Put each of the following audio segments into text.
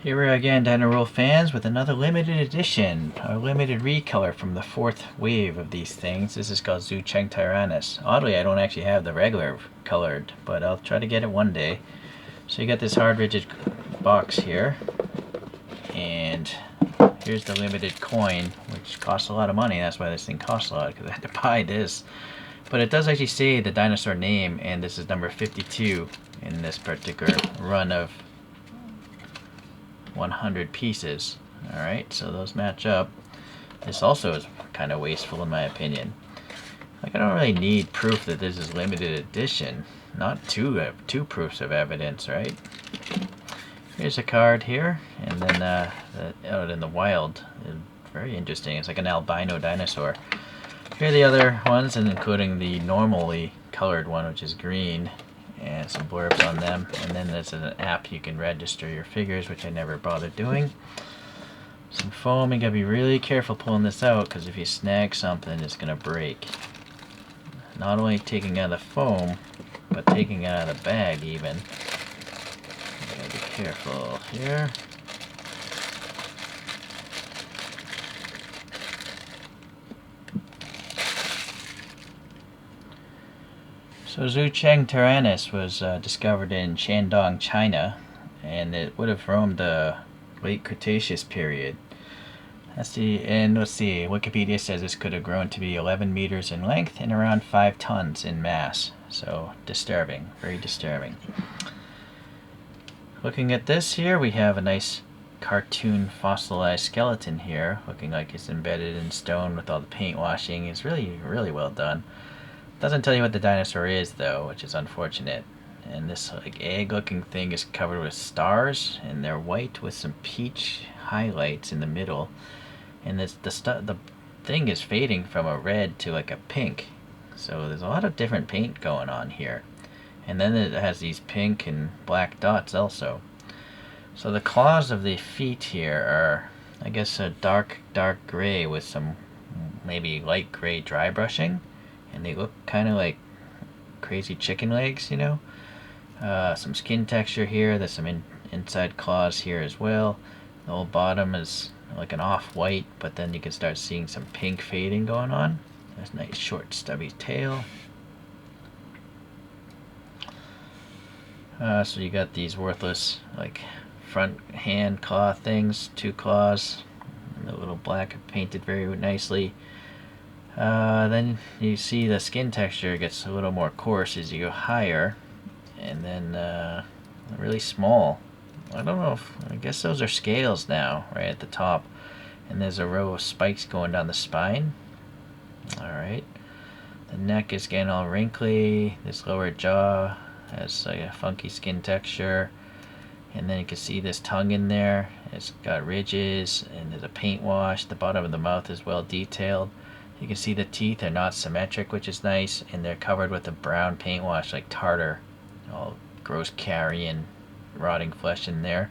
Here we are again, Dino Roll fans, with another limited edition, a limited recolor from the fourth wave of these things. This is called Zhuchengtyrannus. Oddly, I don't actually have the regular colored, but I'll try to get it one day. So you got this hard rigid box here, and here's the limited coin, which costs a lot of money. That's why this thing costs a lot, because I had to buy this. But it does actually say the dinosaur name, and this is number 52 in this particular run of 100 pieces. Alright, so those match up. This also is kind of wasteful in my opinion. Like, I don't really need proof that this is limited edition. Not two proofs of evidence, right? Here's a card here, and then out in the wild. Very interesting. It's like an albino dinosaur. Here are the other ones, and including the normally colored one, which is green, and some blurbs on them. And then there's an app you can register your figures, which I never bothered doing. Some foam. You gotta be really careful pulling this out, because if you snag something, it's gonna break. Not only taking out the foam, but taking it out of the bag even. You gotta be careful here. So Zhuchengtyrannus was discovered in Shandong, China, and it would have roamed the late Cretaceous period. Let's see, Wikipedia says this could have grown to be 11 meters in length and around 5 tons in mass. So disturbing, very disturbing. Looking at this here, we have a nice cartoon fossilized skeleton here, looking like it's embedded in stone with all the paint washing. It's really, really well done. Doesn't tell you what the dinosaur is though, which is unfortunate. And this like egg-looking thing is covered with stars, and they're white with some peach highlights in the middle. And the thing is fading from a red to like a pink. So there's a lot of different paint going on here. And then it has these pink and black dots also. So the claws of the feet here are, I guess, a dark gray with some maybe light gray dry brushing. And they look kind of like crazy chicken legs, you know. Some skin texture here. There's some inside claws here as well. The whole bottom is like an off-white, but then you can start seeing some pink fading going on. There's a nice short stubby tail. So you got these worthless like front hand claw things, 2 claws. And the little black painted very nicely. Then you see the skin texture gets a little more coarse as you go higher, and then really small. I don't know I guess those are scales now, right at the top, and there's a row of spikes going down the spine. Alright, the neck is getting all wrinkly. This lower jaw has like a funky skin texture, and then you can see this tongue in there. It's got ridges, and there's a paint wash. The bottom of the mouth is well detailed. You can see the teeth are not symmetric, which is nice, and they're covered with a brown paint wash like tartar. All gross carrion, rotting flesh in there.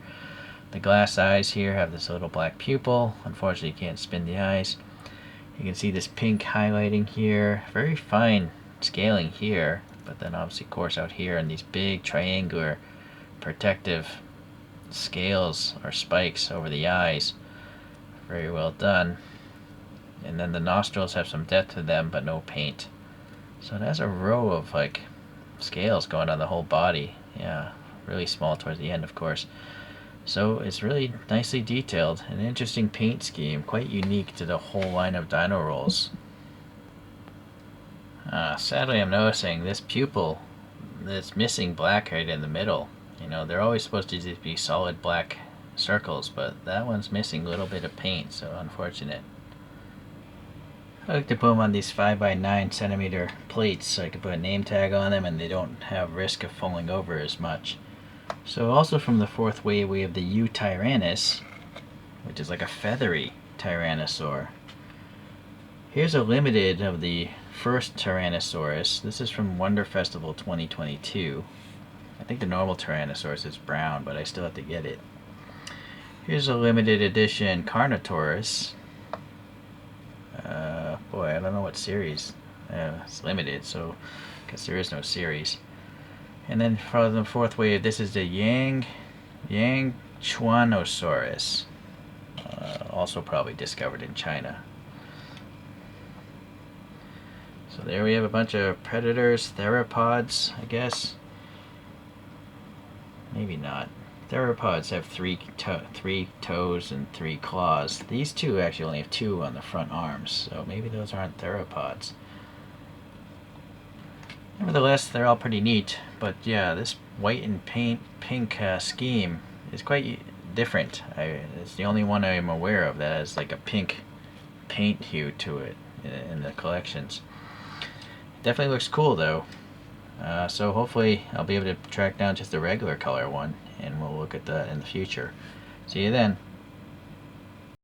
The glass eyes here have this little black pupil. Unfortunately, you can't spin the eyes. You can see this pink highlighting here. Very fine scaling here, but then obviously coarse out here, and these big triangular protective scales or spikes over the eyes. Very well done. And then the nostrils have some depth to them, but no paint. So it has a row of like scales going on the whole body. Yeah, really small towards the end, of course. So it's really nicely detailed. An interesting paint scheme, quite unique to the whole line of Dino Rolls. Sadly, I'm noticing this pupil that's missing black right in the middle. You know, they're always supposed to just be solid black circles, but that one's missing a little bit of paint, so unfortunate. I like to put them on these 5x9 centimeter plates so I can put a name tag on them and they don't have risk of falling over as much. So also from the fourth wave we have the Zhuchengtyrannus, which is like a feathery tyrannosaur. Here's a limited of the first Tyrannosaurus. This is from Wonder Festival 2022. I think the normal Tyrannosaurus is brown, but I still have to get it. Here's a limited edition Carnotaurus. Boy, I don't know what series. It's limited, so I guess there is no series. And then for the fourth wave, this is the Zhuchengtyrannus, also probably discovered in China. So there we have a bunch of predators, theropods, I guess. Maybe not. Theropods have three toes and 3 claws. These two actually only have 2 on the front arms, so maybe those aren't theropods. Nevertheless, they're all pretty neat. But yeah, this white and pink scheme is quite different. It's the only one I'm aware of that has like a pink paint hue to it in the collections. Definitely looks cool though. So hopefully I'll be able to track down just the regular color one, and we'll look at that in the future. See you then.